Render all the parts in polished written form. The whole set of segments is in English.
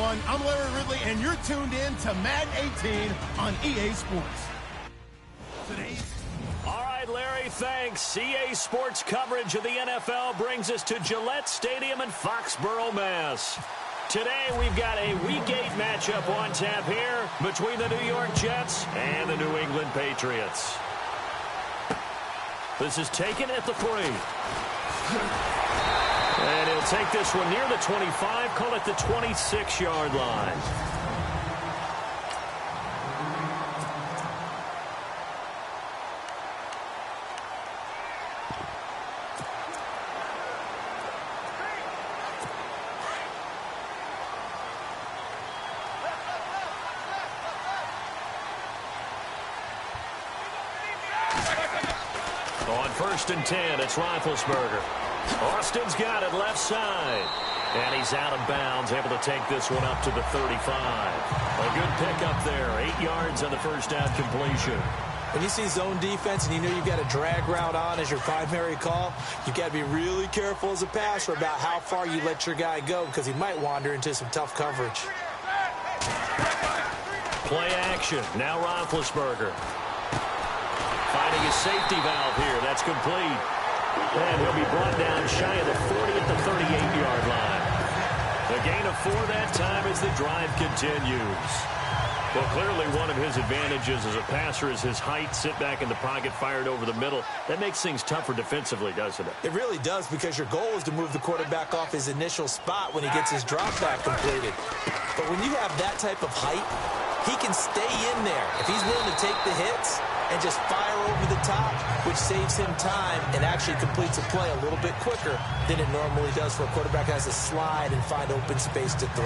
everyone. I'm Larry Ridley, and you're tuned in to Madden 18 on EA Sports. All right, Larry, thanks. EA Sports coverage of the NFL brings us to Gillette Stadium in Foxborough, Mass. Today, we've got a Week 8 matchup on tap here between the New York Jets and the New England Patriots. This is taken at the 3. And he'll take this one near the 25, call it the 26-yard line. On 1st and 10, it's Roethlisberger. Austin's got it left side. And he's out of bounds, able to take this one up to the 35. A good pickup there, 8 yards on the first down completion. When you see zone defense and you know you've got a drag route on as your primary call, you've got to be really careful as a passer about how far you let your guy go because he might wander into some tough coverage. Play action, now Roethlisberger. Finding his safety valve here. That's complete. And he'll be brought down shy of the 40 at the 38-yard line. The gain of 4 that time as the drive continues. Well, clearly one of his advantages as a passer is his height. Sit back in the pocket, fired over the middle. That makes things tougher defensively, doesn't it? It really does because your goal is to move the quarterback off his initial spot when he gets his drop back completed. But when you have that type of height, he can stay in there. If he's willing to take the hits and just fire over the top, which saves him time and actually completes a play a little bit quicker than it normally does for a quarterback who has to slide and find open space to throw.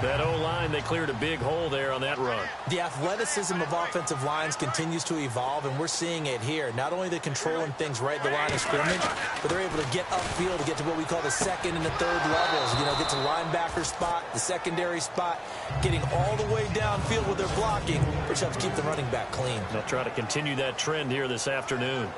That O-line, they cleared a big hole there on that run. The athleticism of offensive lines continues to evolve, and we're seeing it here. Not only they're controlling things right at the line of scrimmage, but they're able to get upfield to get to what we call the second and the third levels. You know, get to linebacker spot, the secondary spot, getting all the way downfield with their blocking, which helps keep the running back clean. They'll try to continue that trend here this afternoon.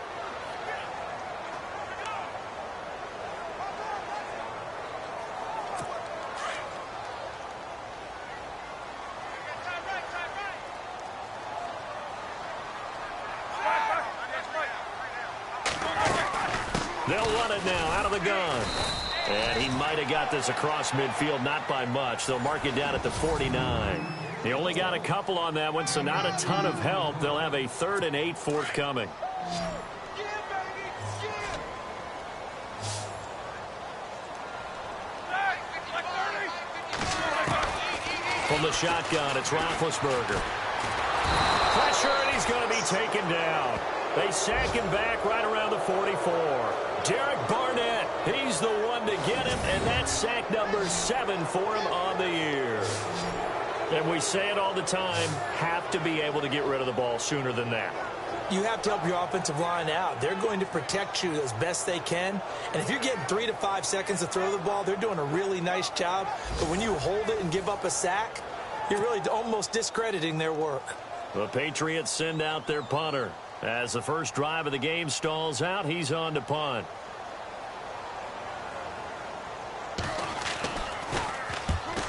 They'll run it now out of the gun. And he might have got this across midfield, not by much. They'll mark it down at the 49. He only got a couple on that one, so not a ton of help. They'll have a 3rd and 8 forthcoming. From the shotgun, it's Roethlisberger. Pressure, and he's going to be taken down. They sack him back right around the 44. Derek Barnett, he's the one to get him, and that's sack number 7 for him on the year. And we say it all the time, have to be able to get rid of the ball sooner than that. You have to help your offensive line out. They're going to protect you as best they can. And if you're getting 3 to 5 seconds to throw the ball, they're doing a really nice job. But when you hold it and give up a sack, you're really almost discrediting their work. The Patriots send out their punter. As the first drive of the game stalls out, he's on to punt.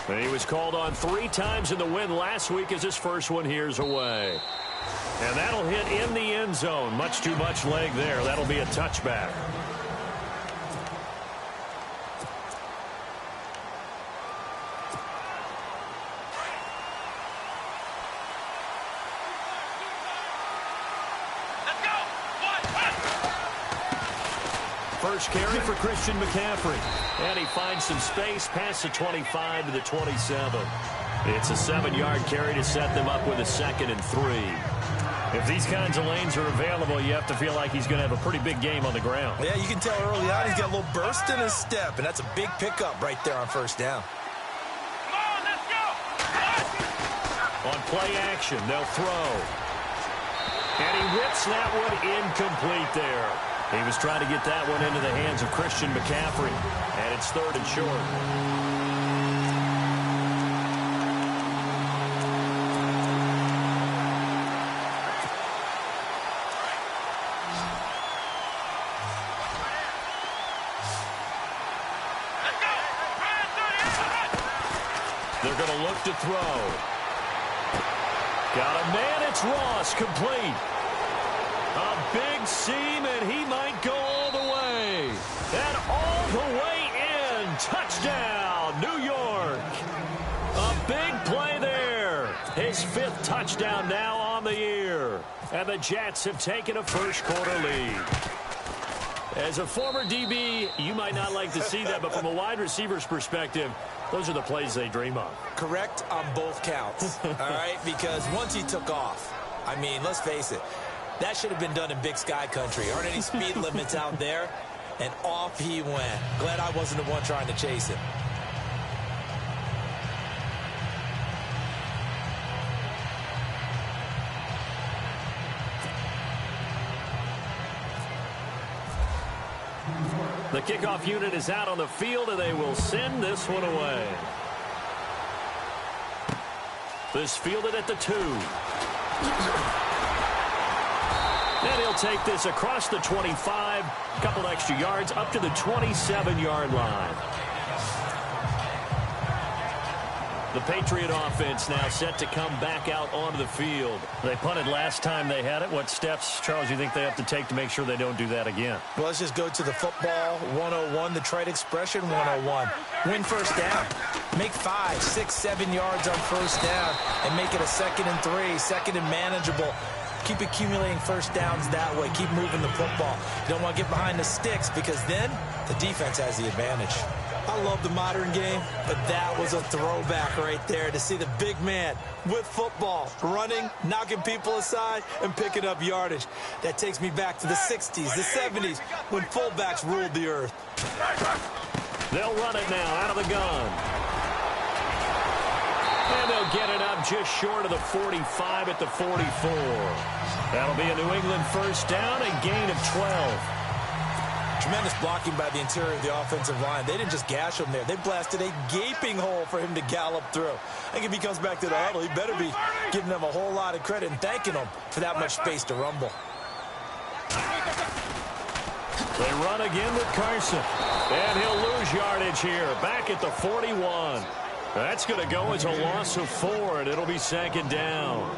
And he was called on 3 times in the win last week as his first one here's away. And that'll hit in the end zone. Much too much leg there. That'll be a touchback. First carry for Christian McCaffrey. And he finds some space past the 25 to the 27. It's a 7-yard carry to set them up with a 2nd and 3. If these kinds of lanes are available, you have to feel like he's going to have a pretty big game on the ground. Yeah, you can tell early on he's got a little burst in his step, and that's a big pickup right there on first down. Come on, let's go! On play action, they'll throw. And he whips that one incomplete there. He was trying to get that one into the hands of Christian McCaffrey. And it's 3rd and short. They're going to look to throw. Got a man. It's Ross, complete. A big seam, and he might go all the way. And all the way in. Touchdown, New York. A big play there. His 5th touchdown now on the year. And the Jets have taken a first-quarter lead. As a former DB, you might not like to see that, but from a wide receiver's perspective, those are the plays they dream of. Correct on both counts, all right? Because once he took off, I mean, let's face it, that should have been done in Big Sky country. Aren't any speed limits out there? And off he went. Glad I wasn't the one trying to chase him. The kickoff unit is out on the field, and they will send this one away. This fielded at the 2. And he'll take this across the 25, a couple extra yards, up to the 27-yard line. The Patriot offense now set to come back out onto the field. They punted last time they had it. What steps, Charles, you think they have to take to make sure they don't do that again? Well, let's just go to the football 101, the trite expression 101. Win first down. Make 5, 6, 7 yards on first down and make it a 2nd and 3, 2nd and manageable. Keep accumulating first downs that way. Keep moving the football. You don't want to get behind the sticks because then the defense has the advantage. I love the modern game, but that was a throwback right there to see the big man with football, running, knocking people aside, and picking up yardage. That takes me back to the 60s, the 70s, when fullbacks ruled the earth. They'll run it now out of the gun. And they'll get it up just short of the 45 at the 44. That'll be a New England first down, a gain of 12. Tremendous blocking by the interior of the offensive line. They didn't just gash him there. They blasted a gaping hole for him to gallop through. I think if he comes back to the huddle, he better be giving them a whole lot of credit and thanking them for that much space to rumble. They run again with Carson. And he'll lose yardage here. Back at the 41. That's going to go as a loss of 4, and it'll be 2nd down.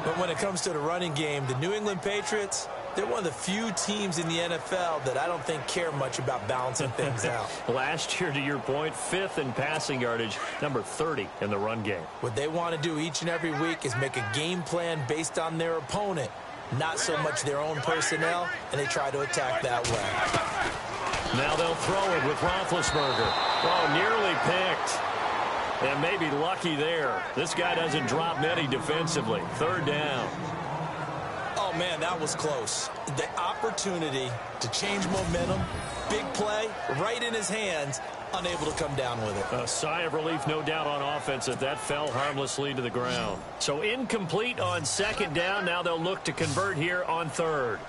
But when it comes to the running game, the New England Patriots, they're one of the few teams in the NFL that I don't think care much about balancing things out. Last year, to your point, 5th in passing yardage, number 30 in the run game. What they want to do each and every week is make a game plan based on their opponent, not so much their own personnel, and they try to attack that way. Now they'll throw it with Roethlisberger. Oh, nearly picked. And maybe lucky there. This guy doesn't drop many defensively. 3rd down. Oh, man, that was close. The opportunity to change momentum, big play, right in his hands, unable to come down with it. A sigh of relief, no doubt, on offense that that fell harmlessly to the ground. So incomplete on 2nd down. Now they'll look to convert here on 3rd.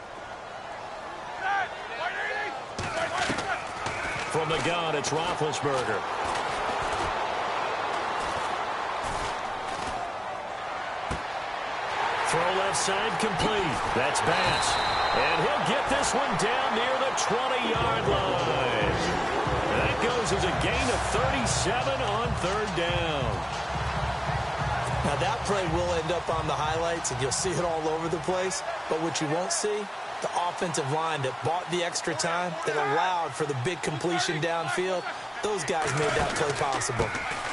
From the gun, it's Roethlisberger. Throw left side complete. That's Bass. And he'll get this one down near the 20-yard line. That goes as a gain of 37 on 3rd down. Now that play will end up on the highlights, and you'll see it all over the place. But what you won't see, the offensive line that bought the extra time, that allowed for the big completion downfield, those guys made that play possible.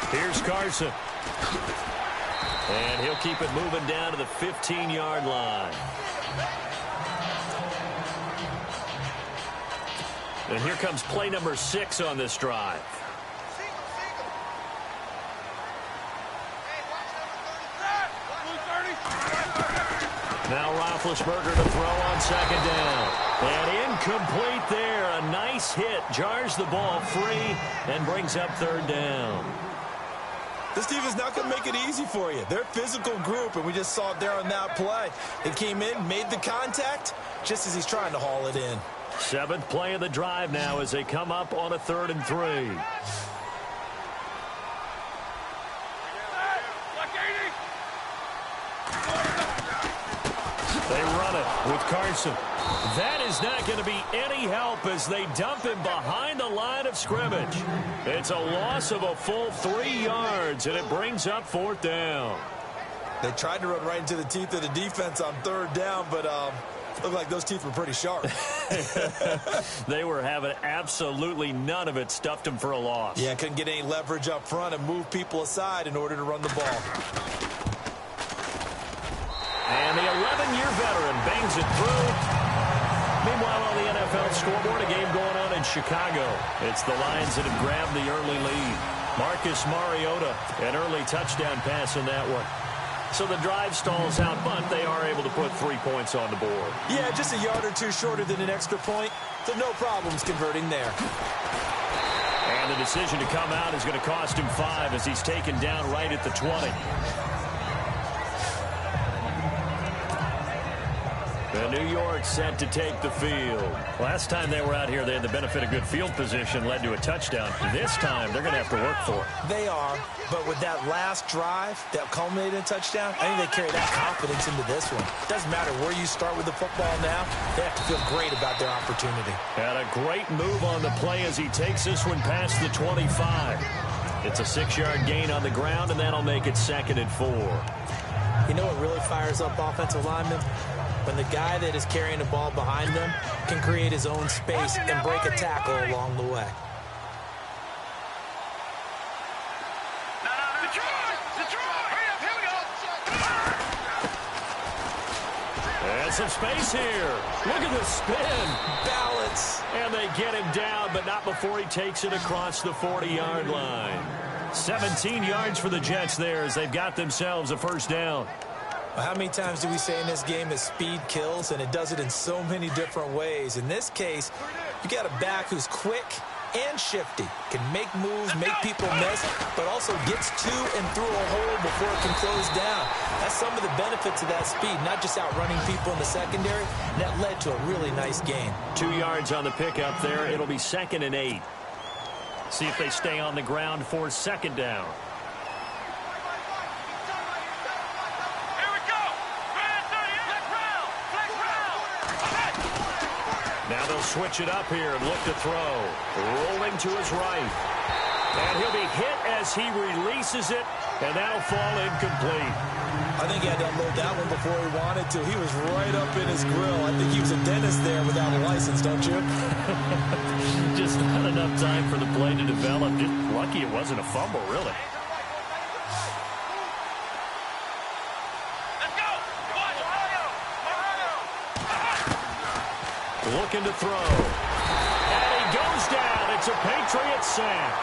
Here's Carson. And he'll keep it moving down to the 15-yard line. And here comes play number 6 on this drive. Now Roethlisberger to throw on 2nd down. And incomplete there. A nice hit. Jars the ball free and brings up 3rd down. This team is not going to make it easy for you. They're a physical group, and we just saw it there on that play. They came in, made the contact, just as he's trying to haul it in. 7th play of the drive now as they come up on a 3rd and 3. They run it. with Carson. That is not going to be any help as they dump him behind the line of scrimmage. It's a loss of a full 3 yards, and it brings up 4th down. They tried to run right into the teeth of the defense on 3rd down, but looked like those teeth were pretty sharp. They were having absolutely none of it. Stuffed them for a loss. Yeah, couldn't get any leverage up front and move people aside in order to run the ball. And the 11-year veteran bangs it through. Meanwhile, on the NFL scoreboard, a game going on in Chicago. It's the Lions that have grabbed the early lead. Marcus Mariota, an early touchdown pass in that one. So the drive stalls out, but they are able to put 3 points on the board. Yeah, just a yard or two shorter than an extra point, so no problems converting there. And the decision to come out is going to cost him 5 as he's taken down right at the 20. The New York set to take the field. Last time they were out here, they had the benefit of good field position, led to a touchdown. This time, they're going to have to work for it. They are, but with that last drive that culminated in a touchdown, I think they carry that confidence into this one. Doesn't matter where you start with the football now, they have to feel great about their opportunity. And a great move on the play as he takes this one past the 25. It's a 6-yard gain on the ground, and that'll make it 2nd and 4. You know what really fires up offensive linemen? When the guy that is carrying the ball behind them can create his own space and break a tackle along the way. And some space here. Look at the spin. Balance. And they get him down, but not before he takes it across the 40-yard line. 17 yards for the Jets there as they've got themselves a 1st down. How many times do we say in this game that speed kills, and it does it in so many different ways? In this case, you got a back who's quick and shifty, can make moves, make people miss, but also gets to and through a hole before it can close down. That's some of the benefits of that speed, not just outrunning people in the secondary. That led to a really nice gain. 2 yards on the pickup there. It'll be 2nd and 8. See if they stay on the ground for 2nd down. Now they'll switch it up here and look to throw. Rolling to his right. And he'll be hit as he releases it, and that'll fall incomplete. I think he had to unload that one before he wanted to. He was right up in his grill. I think he was a dentist there without a license, don't you? Just not enough time for the play to develop. Just lucky it wasn't a fumble, really. Looking to throw. And he goes down. It's a Patriot sack.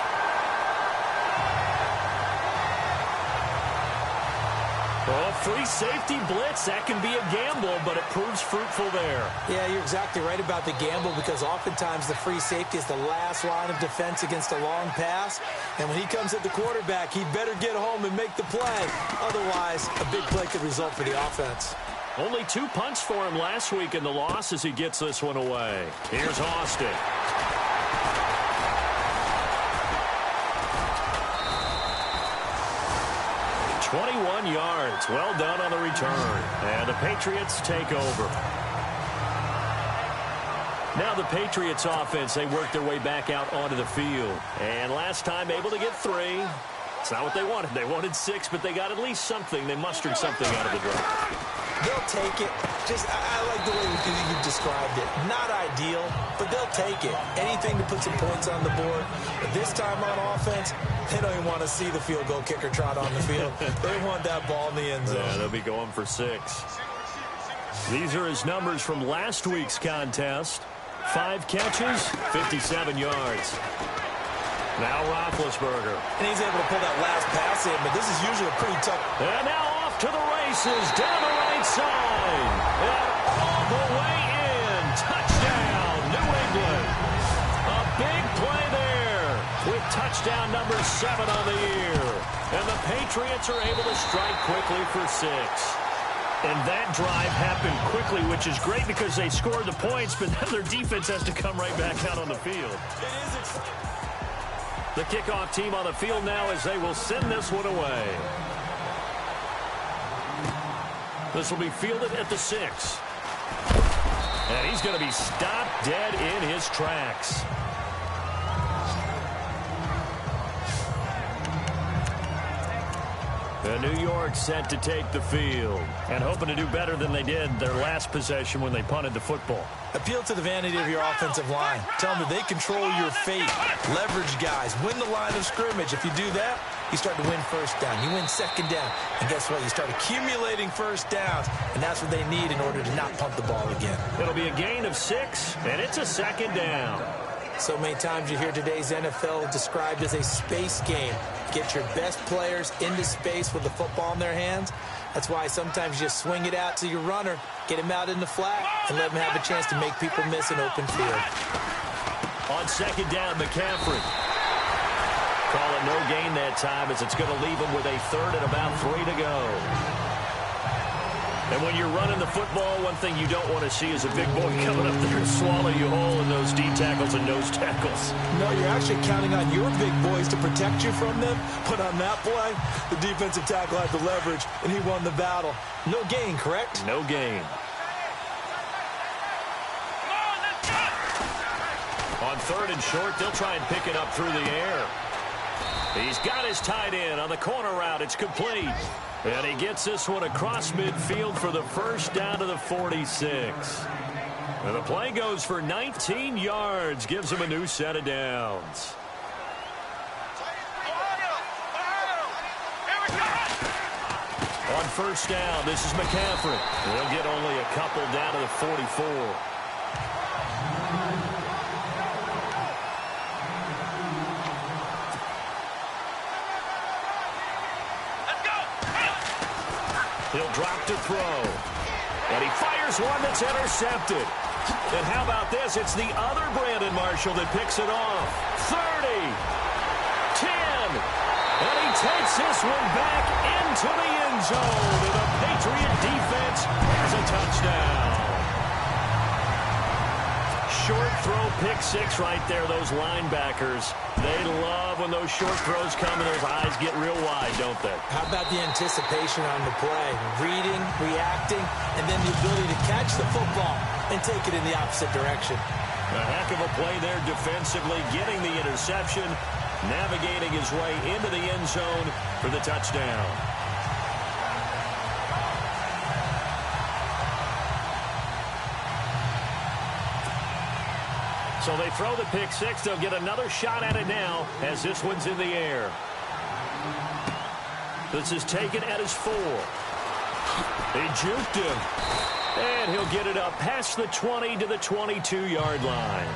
Well, free safety blitz, that can be a gamble, but it proves fruitful there. Yeah, you're exactly right about the gamble because oftentimes the free safety is the last line of defense against a long pass. And when he comes at the quarterback, he better get home and make the play. Otherwise, a big play could result for the offense. Only 2 punts for him last week in the loss as he gets this one away. Here's Austin. "21 yards. Well done on the return. And the Patriots take over. Now the Patriots offense, they work their way back out onto the field. And last time able to get 3. It's not what they wanted. They wanted 6, but they got at least something. They mustered something out of the drive. They'll take it. I like the way you described it. Not ideal, but they'll take it. Anything to put some points on the board. But this time on offense, they don't even want to see the field goal kicker trot on the field. They want that ball in the end zone. Yeah, they'll be going for 6. These are his numbers from last week's contest. 5 catches, 57 yards. Now Roethlisberger. And he's able to pull that last pass in, but this is usually a pretty tough. And now off to the races, down the right side. And all the way in. Touchdown, New England. A big play there with touchdown number 7 on the year. And the Patriots are able to strike quickly for 6. And that drive happened quickly, which is great because they scored the points, but then their defense has to come right back out on the field. The kickoff team on the field now as they will send this one away. This will be fielded at the 6. And he's going to be stopped dead in his tracks. The New York set to take the field and hoping to do better than they did their last possession when they punted the football. Appeal to the vanity of your offensive line. Tell them that they control your fate. Leverage guys. Win the line of scrimmage. If you do that, you start to win first down. You win second down. And guess what? You start accumulating first downs. And that's what they need in order to not punt the ball again. It'll be a gain of 6, and it's a second down. So many times you hear today's NFL described as a space game. Get your best players into space with the football in their hands. That's why sometimes you just swing it out to your runner, get him out in the flat, and let him have a chance to make people miss an open field. On second down, McCaffrey. Call it no gain that time as it's going to leave him with a third and about 3 to go. And when you're running the football, one thing you don't want to see is a big boy coming up there and swallow you whole in those D tackles and nose tackles. No, you're actually counting on your big boys to protect you from them. But on that play, the defensive tackle had the leverage, and he won the battle. No gain, correct? No gain. On third and short, they'll try and pick it up through the air. He's got his tight end on the corner route. It's complete. And he gets this one across midfield for the first down to the 46. And the play goes for 19 yards. Gives him a new set of downs. On first down, this is McCaffrey. They'll get only a couple down to the 44. He'll drop to throw. And he fires one that's intercepted. And how about this? It's the other Brandon Marshall that picks it off. 30. 10. And he takes this one back into the end zone. And the Patriot defense has a touchdown. Short throw, pick 6 right there. Those linebackers, they love when those short throws come and those eyes get real wide, don't they? How about the anticipation on the play? Reading, reacting, and then the ability to catch the football and take it in the opposite direction. A heck of a play there defensively, getting the interception, navigating his way into the end zone for the touchdown. So they throw the pick 6. They'll get another shot at it now as this one's in the air. This is taken at his 4. They juked him. And he'll get it up past the 20 to the 22-yard line.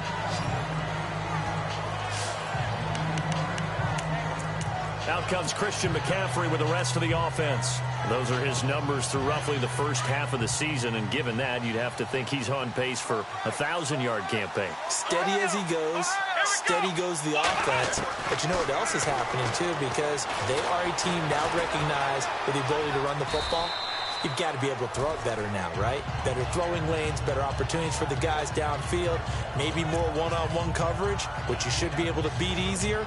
Out comes Christian McCaffrey with the rest of the offense. Those are his numbers through roughly the first half of the season, and given that, you'd have to think he's on pace for a 1,000-yard campaign. Steady as he goes, steady goes the offense. But you know what else is happening, too, because they are a team now recognized with the ability to run the football. You've got to be able to throw it better now, right? Better throwing lanes, better opportunities for the guys downfield, maybe more one-on-one coverage, which you should be able to beat easier.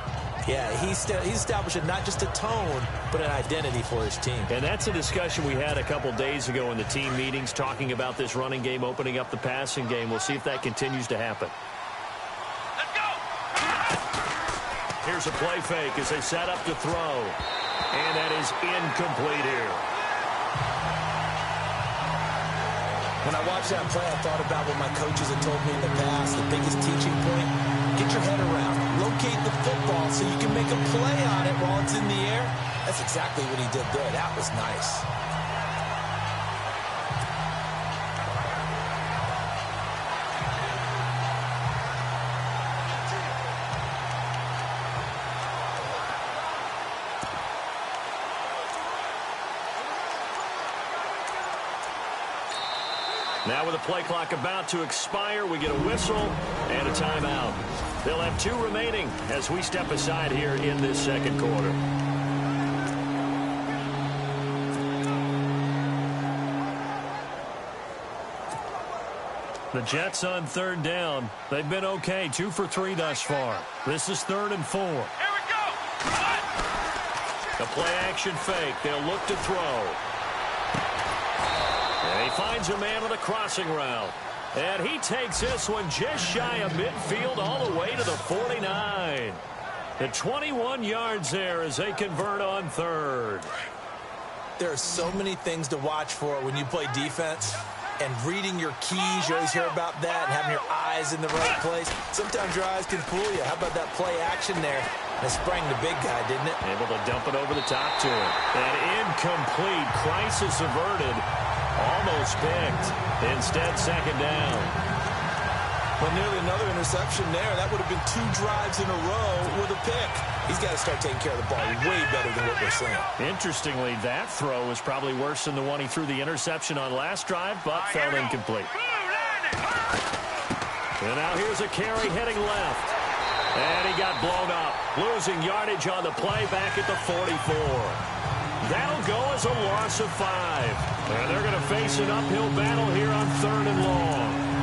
Yeah, he's establishing not just a tone, but an identity for his team. And that's a discussion we had a couple days ago in the team meetings, talking about this running game, opening up the passing game. We'll see if that continues to happen. Let's go! Here's a play fake as they set up to throw. And that is incomplete here. When I watched that play, I thought about what my coaches had told me in the past. The biggest teaching point, get your head around. Locate the football so you can make a play on it while it's in the air. That's exactly what he did there. That was nice. Now with the play clock about to expire, we get a whistle and a timeout. They'll have 2 remaining as we step aside here in this second quarter. The Jets on third down. They've been okay, 2 for 3 thus far. This is 3rd and 4. Here we go! The play action fake. They'll look to throw. And he finds a man on the crossing route. And he takes this one just shy of midfield all the way to the 49. The 21 yards there as they convert on third. There are so many things to watch for when you play defense. And reading your keys, you always hear about that, and having your eyes in the right place. Sometimes your eyes can fool you. How about that play action there? That sprang the big guy, didn't it? Able to dump it over the top to him. And incomplete. Crisis averted. Almost picked. Instead, second down. Well, nearly another interception there. That would have been 2 drives in a row with a pick. He's got to start taking care of the ball way better than what we're seeing. Interestingly, that throw was probably worse than the one he threw the interception on last drive, but fell incomplete. And now here's a carry heading left. And he got blown up. Losing yardage on the play back at the 44. That'll go as a loss of 5. And they're going to face an uphill battle here on 3rd and long.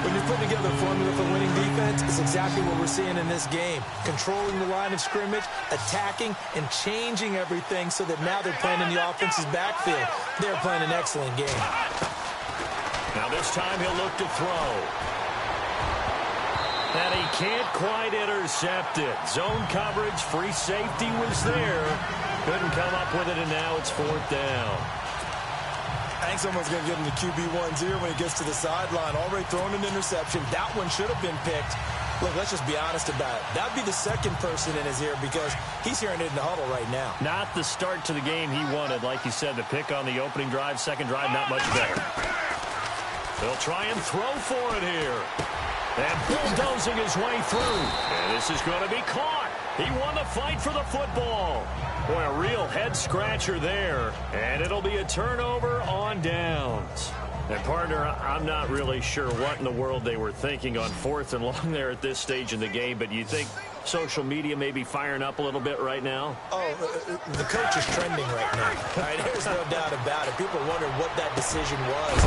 When you're putting together a formula for winning defense, it's exactly what we're seeing in this game. Controlling the line of scrimmage, attacking, and changing everything so that now they're playing in the offense's backfield. They're playing an excellent game. Now this time he'll look to throw. And he can't quite intercept it. Zone coverage, free safety was there. Couldn't come up with it, and now it's 4th down. I think someone's going to get into QB1's ear when he gets to the sideline. Already thrown an interception. That one should have been picked. Look, let's just be honest about it. That would be the second person in his ear because he's hearing it in the huddle right now. Not the start to the game he wanted. Like you said, the pick on the opening drive, second drive, not much better. They'll try and throw for it here. And bulldozing his way through. And this is going to be caught. He won the fight for the football. Boy, a real head-scratcher there. And it'll be a turnover on downs. And, partner, I'm not really sure what in the world they were thinking on 4th and long there at this stage in the game, but you think social media may be firing up a little bit right now? Oh, the coach is trending right now. All right, there's no doubt about it. People are wondering what that decision was.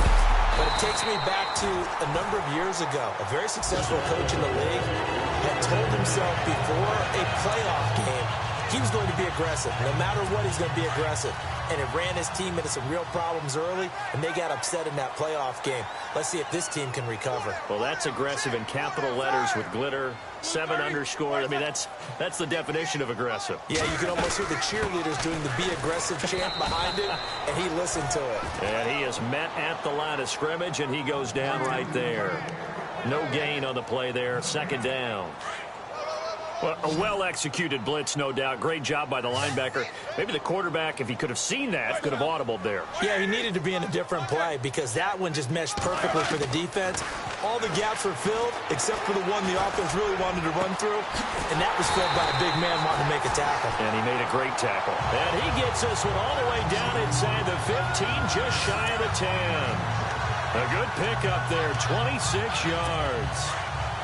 But it takes me back to a number of years ago. A very successful coach in the league had told himself before a playoff game he was going to be aggressive. No matter what, he's going to be aggressive. And it ran his team into some real problems early, and they got upset in that playoff game. Let's see if this team can recover. Well, that's aggressive in capital letters with glitter, 7 underscore. I mean, that's the definition of aggressive. Yeah, you can almost hear the cheerleaders doing the Be Aggressive chant behind it, and he listened to it. And he is met at the line of scrimmage, and he goes down right there. No gain on the play there, second down. Well, a well-executed blitz, no doubt. Great job by the linebacker. Maybe the quarterback, if he could have seen that, could have audibled there. Yeah, he needed to be in a different play because that one just meshed perfectly for the defense. All the gaps were filled except for the one the offense really wanted to run through, and that was filled by a big man wanting to make a tackle. And he made a great tackle. And he gets this one all the way down inside the 15, just shy of the 10. A good pickup there, 26 yards.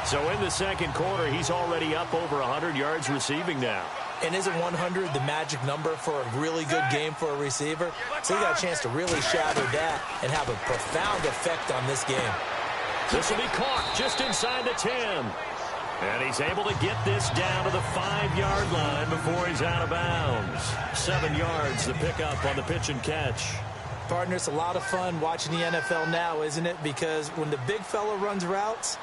So in the second quarter, he's already up over 100 yards receiving now. And isn't 100 the magic number for a really good game for a receiver? So he got a chance to really shatter that and have a profound effect on this game. This will be caught just inside the 10. And he's able to get this down to the 5-yard line before he's out of bounds. 7 yards, the pickup on the pitch and catch. Partner, it's a lot of fun watching the NFL now, isn't it? Because when the big fella runs routes,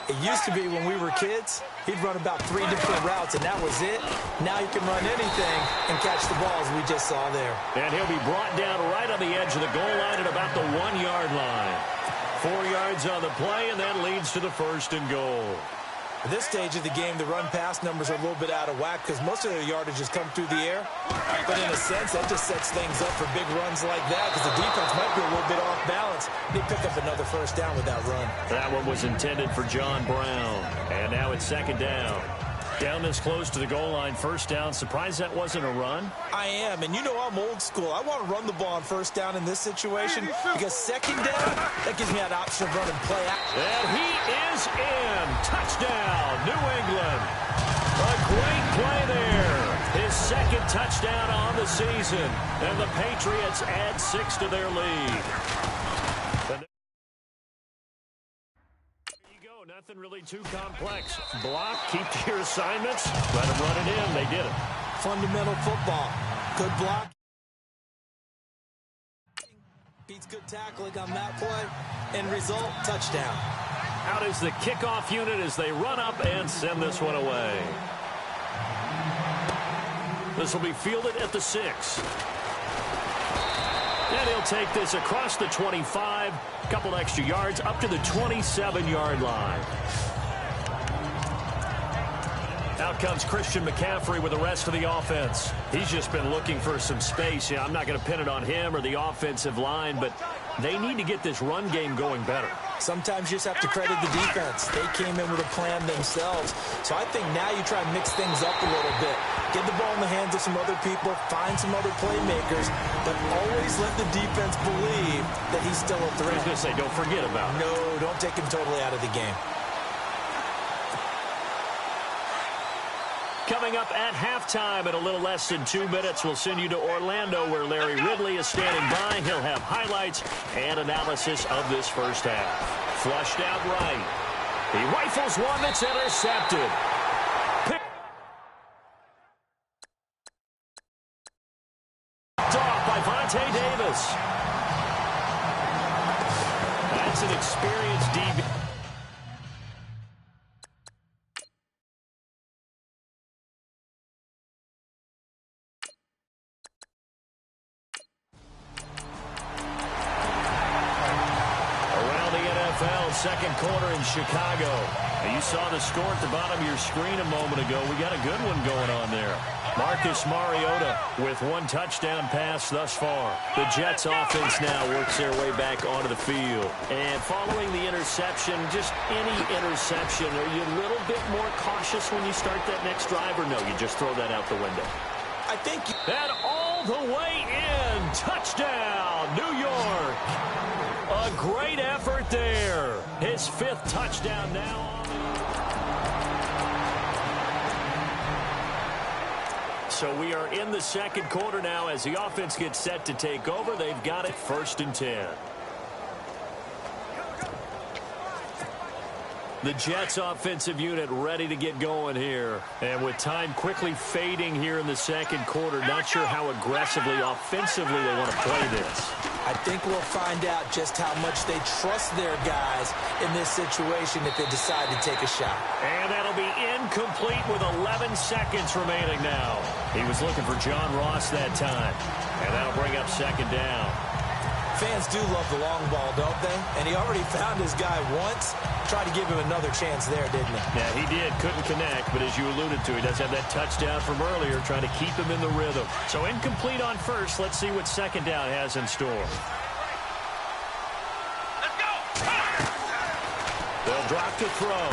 it used to be when we were kids, he'd run about 3 different routes, and that was it. Now he can run anything and catch the balls we just saw there. And he'll be brought down right on the edge of the goal line at about the 1-yard line. 4 yards on the play, and that leads to the 1st and goal. At this stage of the game, the run-pass numbers are a little bit out of whack because most of their yardage has come through the air. But in a sense, that just sets things up for big runs like that because the defense might be a little bit off balance. They pick up another 1st down with that run. That one was intended for John Brown. And now it's 2nd down. Down this close to the goal line, 1st down. Surprised that wasn't a run? I am, and you know I'm old school. I want to run the ball on 1st down in this situation because 2nd down, that gives me that option of running play out. And he is in. Touchdown, New England. A great play there. His 2nd touchdown on the season. And the Patriots add 6 to their lead. Nothing really too complex. Block, keep to your assignments, let them run it in. They did it. Fundamental football. Good block. Beats good tackling on that play. End result, touchdown. Out is the kickoff unit as they run up and send this one away. This will be fielded at the 6. And he'll take this across the 25, a couple extra yards up to the 27-yard line. Out comes Christian McCaffrey with the rest of the offense. He's just been looking for some space. Yeah, I'm not going to pin it on him or the offensive line, but they need to get this run game going better. Sometimes you just have to credit the defense. They came in with a plan themselves. So I think now you try and mix things up a little bit. Get the ball in the hands of some other people, find some other playmakers, but always let the defense believe that he's still a threat. I was going to say, don't forget about it. No, don't take him totally out of the game. Coming up at halftime in a little less than 2 minutes, we'll send you to Orlando where Larry Ridley is standing by. He'll have highlights and analysis of this first half. Flushed out right. He rifles one that's intercepted. Picked off by Vontae Davis. That's an experienced DB. Second quarter in Chicago. Now you saw the score at the bottom of your screen a moment ago. We got a good one going on there. Marcus Mariota with one touchdown pass thus far. The Jets offense now works their way back onto the field. And following the interception, just any interception, are you a little bit more cautious when you start that next drive, or no, you just throw that out the window? I think... And all the way in. Touchdown, New York. A great effort there. His 5th touchdown now. So we are in the second quarter now as the offense gets set to take over. They've got it 1st and 10. The Jets offensive unit ready to get going here. And with time quickly fading here in the second quarter, not sure how aggressively, offensively they want to play this. I think we'll find out just how much they trust their guys in this situation if they decide to take a shot. And that'll be incomplete with 11 seconds remaining now. He was looking for John Ross that time. And that'll bring up 2nd down. Fans do love the long ball, don't they? And he already found his guy once. Tried to give him another chance there, didn't he? Yeah, he did. Couldn't connect, but as you alluded to, he does have that touchdown from earlier, trying to keep him in the rhythm. So incomplete on first. Let's see what 2nd down has in store. Let's go! They'll drop to throw.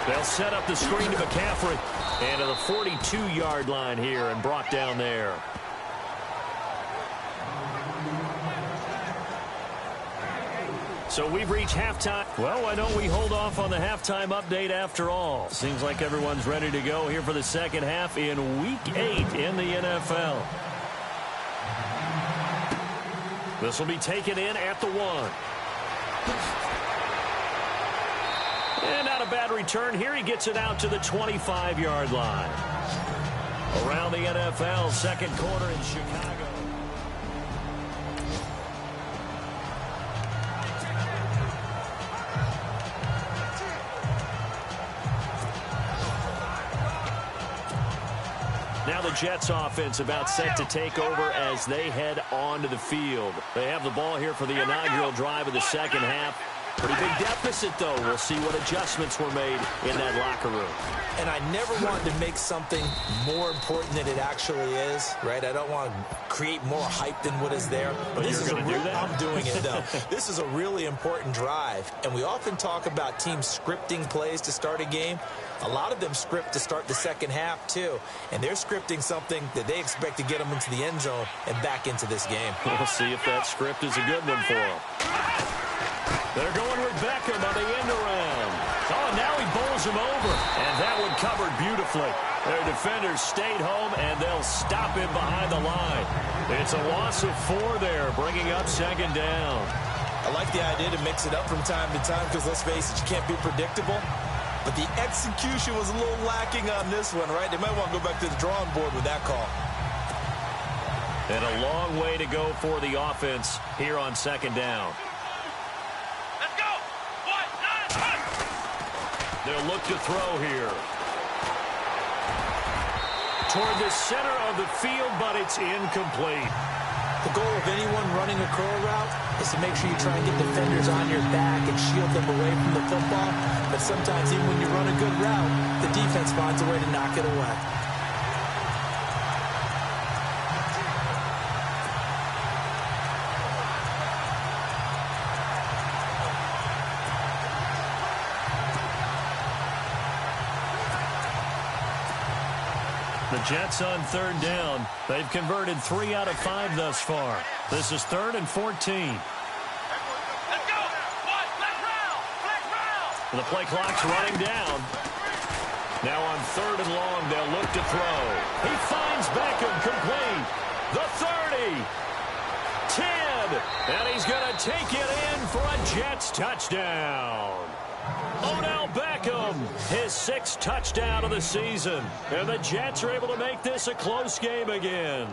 They'll set up the screen to McCaffrey. And to the 42-yard line here and brought down there. So we've reached halftime. Well, why don't we hold off on the halftime update after all? Seems like everyone's ready to go here for the second half in Week 8 in the NFL. This will be taken in at the 1. And not a bad return here. He gets it out to the 25-yard line. Around the NFL, second quarter in Chicago. Now the Jets offense about set to take over as they head onto the field. They have the ball here for the inaugural drive of the second half. Pretty big deficit, though. We'll see what adjustments were made in that locker room. And I never wanted to make something more important than it actually is, right? I don't want to create more hype than what is there. But this is going to do that? I'm doing it, though. This is a really important drive. And we often talk about teams scripting plays to start a game. A lot of them script to start the second half, too. And they're scripting something that they expect to get them into the end zone and back into this game. We'll see if that script is a good one for them. They're going with Beckham on the end around. Oh, and now he bowls him over. And that one covered beautifully. Their defenders stayed home, and they'll stop him behind the line. It's a loss of 4 there, bringing up 2nd down. I like the idea to mix it up from time to time because, let's face it, you can't be predictable. But the execution was a little lacking on this one, right? They might want to go back to the drawing board with that call. And a long way to go for the offense here on 2nd down. Let's go! 1, 9, 1. They'll look to throw here. Toward the center of the field, but it's incomplete. The goal of anyone running a curl route is to make sure you try and get defenders on your back and shield them away from the football. But sometimes even when you run a good route, the defense finds a way to knock it away. The Jets on third down. They've converted 3 out of 5 thus far. This is 3rd and 14. Let's go. What? Black round. The play clock's running down. Now on 3rd and long, they'll look to throw. He finds Beckham complete. The 30. 10. And he's going to take it in for a Jets touchdown. Odell Beckham, his 6th touchdown of the season. And the Jets are able to make this a close game again.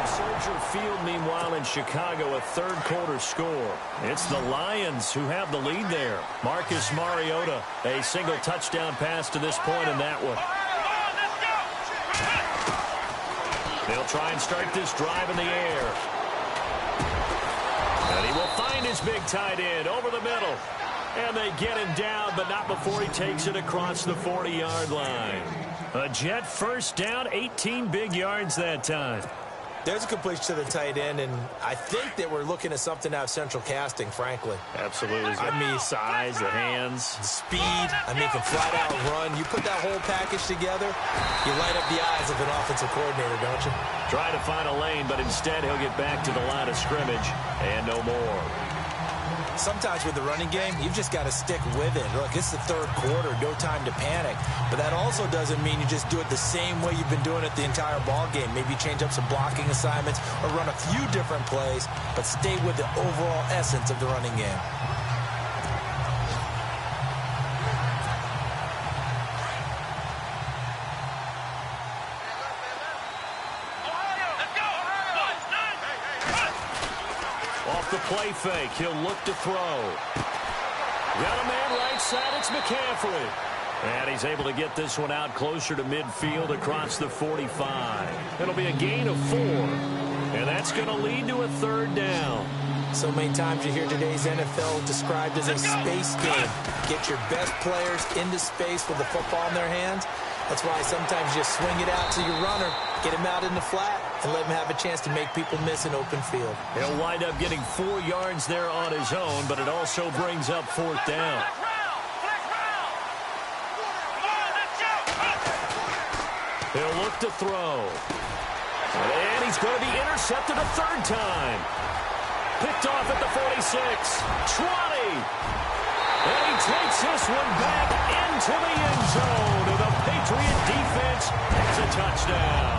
Soldier Field, meanwhile, in Chicago, a third-quarter score. It's the Lions who have the lead there. Marcus Mariota, a single touchdown pass to this point in that one. They'll try and start this drive in the air. And he will find his big tight end over the middle. And they get him down, but not before he takes it across the 40-yard line. A Jet first down, 18 big yards that time. There's a completion to the tight end, and I think that we're looking at something out of central casting, frankly. Absolutely. I mean, size, the hands. Speed. I mean, can flat out run. You put that whole package together, you light up the eyes of an offensive coordinator, don't you? Trying to find a lane, but instead he'll get back to the line of scrimmage and no more. Sometimes with the running game, you've just got to stick with it. Look, it's the third quarter, no time to panic. But that also doesn't mean you just do it the same way you've been doing it the entire ball game. Maybe change up some blocking assignments or run a few different plays, but stay with the overall essence of the running game. Off the play fake, he'll look to throw. Got a man right side, it's McCaffrey. And he's able to get this one out closer to midfield across the 45. It'll be a gain of 4. And that's going to lead to a third down. So many times you hear today's NFL described as a space game. Get your best players into space with the football in their hands. That's why sometimes you swing it out to your runner, get him out in the flat, and let him have a chance to make people miss an open field. He'll wind up getting 4 yards there on his own, but it also brings up 4th down. He'll look to throw. And he's going to be intercepted a 3rd time. Picked off at the 46. 20. And he takes this one back into the end zone. And the Patriot defense has a touchdown.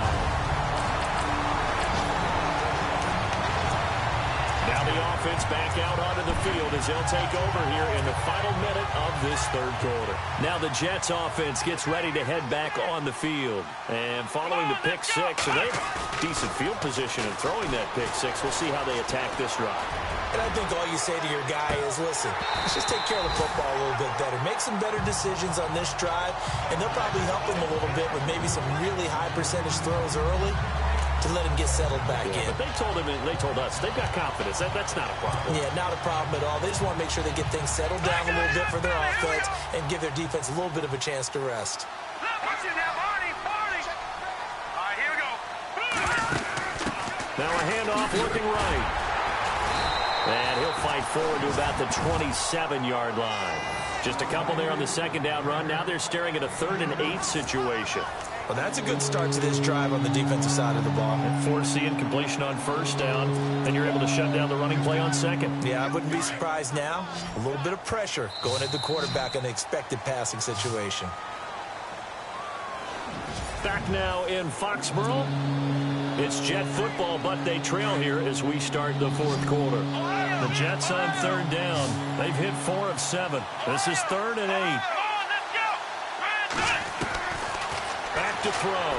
Now the offense back out onto the field as they'll take over here in the final minute of this third quarter. Now the Jets offense gets ready to head back on the field. And following the pick 6, and they have decent field position in throwing that pick 6. We'll see how they attack this drive. And I think all you say to your guy is, listen, let's just take care of the football a little bit better. Make some better decisions on this drive, and they'll probably help him a little bit with maybe some really high percentage throws early to let him get settled back in. But they told us, they've got confidence. That's not a problem. Yeah, not a problem at all. They just want to make sure they get things settled down a little bit for their offense and give their defense a little bit of a chance to rest. Now a handoff looking right. And he'll fight forward to about the 27-yard line. Just a couple there on the second down run. Now they're staring at a 3rd and 8 situation. Well, that's a good start to this drive on the defensive side of the ball. And forcing completion on 1st down, and you're able to shut down the running play on 2nd. Yeah, I wouldn't be surprised now. A little bit of pressure going at the quarterback on the expected passing situation. Back now in Foxborough. It's Jet football, but they trail here as we start the 4th quarter. The Jets on 3rd down. They've hit 4 of 7. This is 3rd and 8. Back to throw.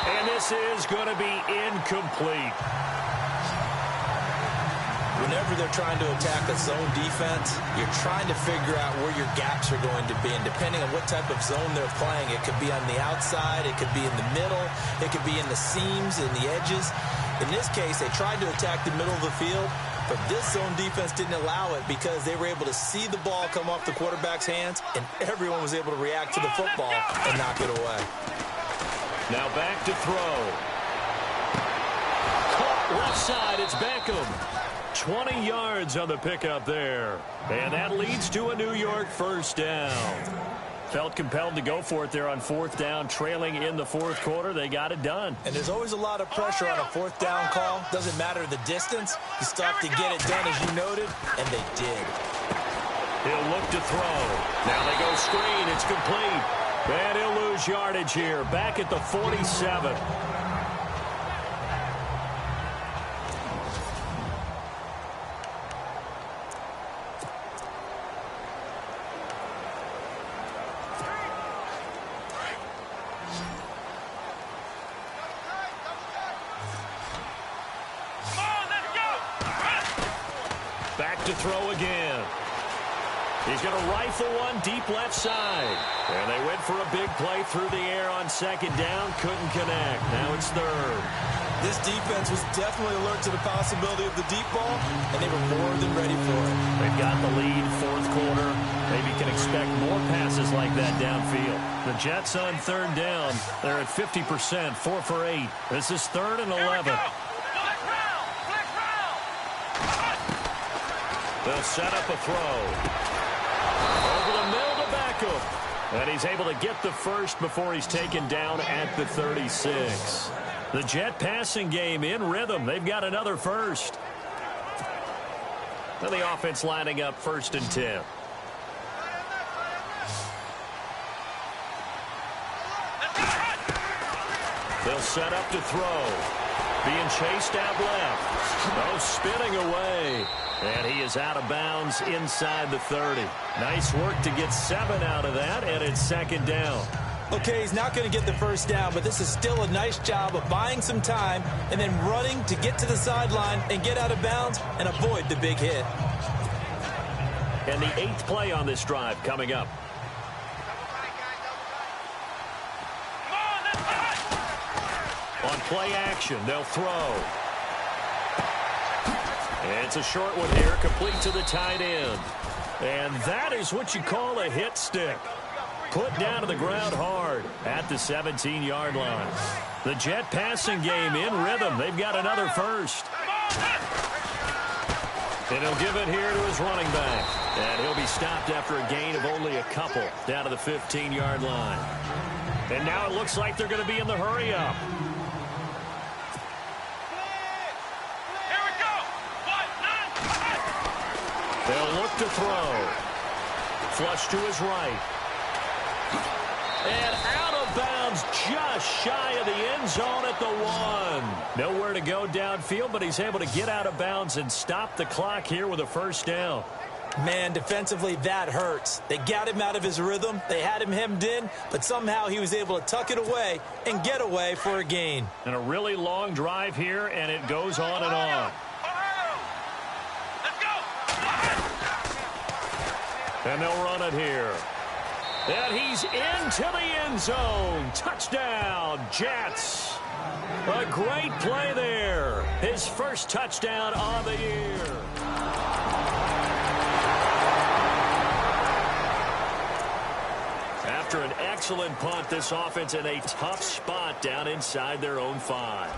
And this is going to be incomplete. Whenever they're trying to attack a zone defense, you're trying to figure out where your gaps are going to be. And depending on what type of zone they're playing, it could be on the outside, it could be in the middle, it could be in the seams and the edges. In this case, they tried to attack the middle of the field, but this zone defense didn't allow it because they were able to see the ball come off the quarterback's hands, and everyone was able to react to the football and knock it away. Now back to throw. Caught left side, it's Beckham. 20 yards on the pickup there. And that leads to a New York first down. Felt compelled to go for it there on fourth down, trailing in the fourth quarter. They got it done. And there's always a lot of pressure on a fourth down call. Doesn't matter the distance. You still have to get it done, as you noted, and they did. He'll look to throw. Now they go screen. It's complete. And he'll lose yardage here. Back at the 47. Back to throw again. He's going to rifle one deep left side. And they went for a big play through the air on second down. Couldn't connect. Now it's third. This defense was definitely alert to the possibility of the deep ball, and they were more than ready for it. They've got the lead, fourth quarter. Maybe can expect more passes like that downfield. The Jets on third down. They're at 50%, 4 for 8. This is 3rd and 11. They'll set up a throw. Over the middle to Beckham. And he's able to get the first before he's taken down at the 36. The Jet passing game in rhythm. They've got another first. And the offense lining up 1st and 10. They'll set up to throw. Being chased out left. Oh, spinning away. And he is out of bounds inside the 30. Nice work to get 7 out of that, and it's 2nd down. Okay, he's not going to get the first down, but this is still a nice job of buying some time and then running to get to the sideline and get out of bounds and avoid the big hit. And the 8th play on this drive coming up. On play action, they'll throw. And it's a short one here, complete to the tight end. And that is what you call a hit stick. Put down to the ground hard at the 17-yard line. The Jet passing game in rhythm. They've got another first. And he'll give it here to his running back. And he'll be stopped after a gain of only a couple down to the 15-yard line. And now it looks like they're going to be in the hurry-up. They'll look to throw. Flush to his right. And out of bounds just shy of the end zone at the 1. Nowhere to go downfield, but he's able to get out of bounds and stop the clock here with a first down. Man, defensively, that hurts. They got him out of his rhythm. They had him hemmed in, but somehow he was able to tuck it away and get away for a gain. And a really long drive here, and it goes on and on. And they'll run it here. And he's into the end zone. Touchdown, Jets. A great play there. His first touchdown on the year. After an excellent punt, this offense in a tough spot down inside their own 5.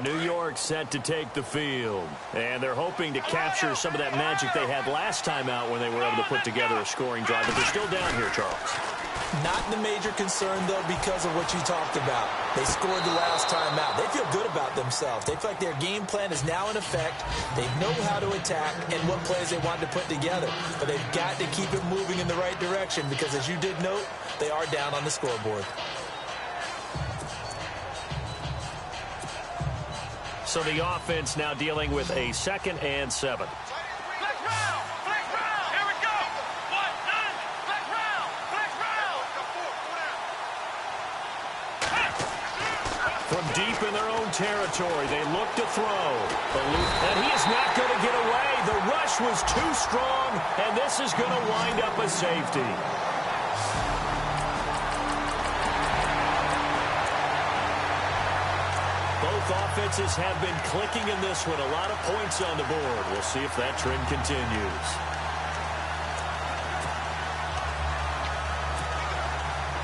New York set to take the field. And they're hoping to capture some of that magic they had last time out when they were able to put together a scoring drive. But they're still down here, Charles. Not the major concern, though, because of what you talked about. They scored the last time out. They feel good about themselves. They feel like their game plan is now in effect. They know how to attack and what plays they want to put together. But they've got to keep it moving in the right direction because, as you did note, they are down on the scoreboard. So the offense now dealing with a 2nd and 7. From deep in their own territory, they look to throw. And he is not going to get away. The rush was too strong, and this is going to wind up a safety. Both offenses have been clicking in this one. A lot of points on the board. We'll see if that trend continues.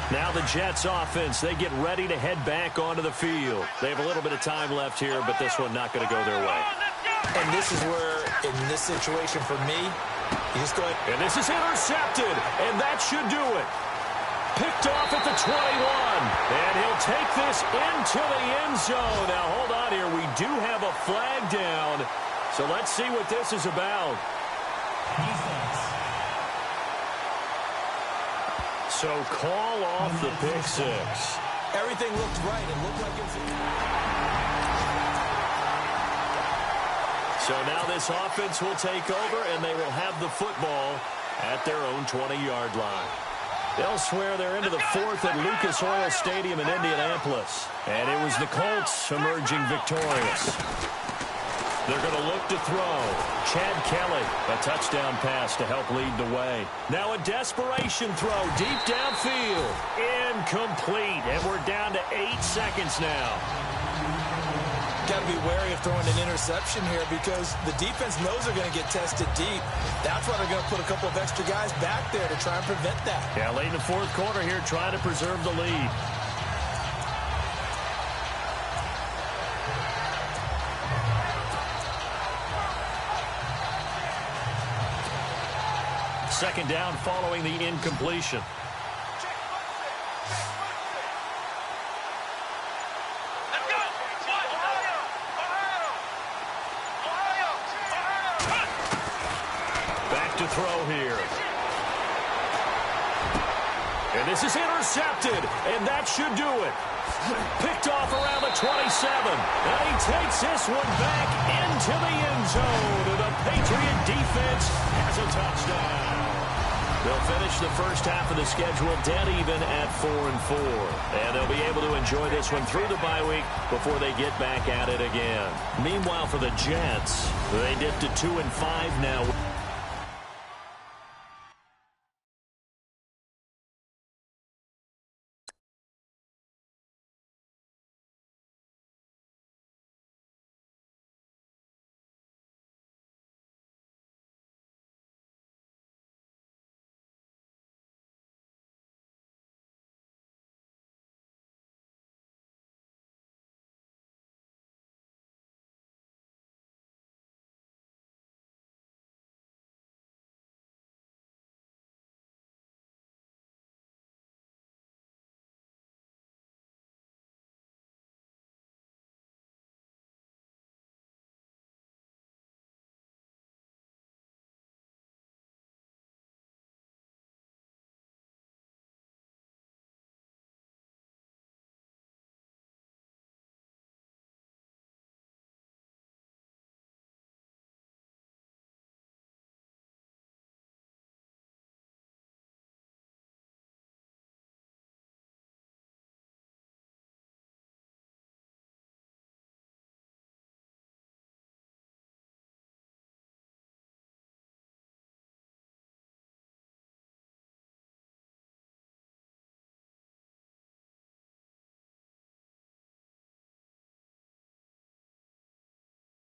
Now the Jets offense, they get ready to head back onto the field. They have a little bit of time left here, but this one not going to go their way. And this is where, in this situation for me, you just go ahead. And this is intercepted, and that should do it. Picked off at the 21, and he'll take this into the end zone. Now, hold on here. We do have a flag down, so let's see what this is about. So call off the pick six. Everything looked right. It looked like it was... So now this offense will take over, and they will have the football at their own 20-yard line. Elsewhere, they're into the fourth at Lucas Oil Stadium in Indianapolis. And it was the Colts emerging victorious. They're going to look to throw. Chad Kelly, a touchdown pass to help lead the way. Now a desperation throw deep downfield. Incomplete. And we're down to 8 seconds now. Got to be wary of throwing an interception here because the defense knows they're going to get tested deep. That's why they're going to put a couple of extra guys back there to try and prevent that. Yeah, late in the fourth quarter here, trying to preserve the lead. Second down following the incompletion. Back to throw here. And this is intercepted, and that should do it. Picked off around the 27. And he takes this one back into the end zone. The Patriot defense has a touchdown. They'll finish the first half of the schedule dead even at 4-4. And they'll be able to enjoy this one through the bye week before they get back at it again. Meanwhile, for the Jets, they dipped to 2-5 now.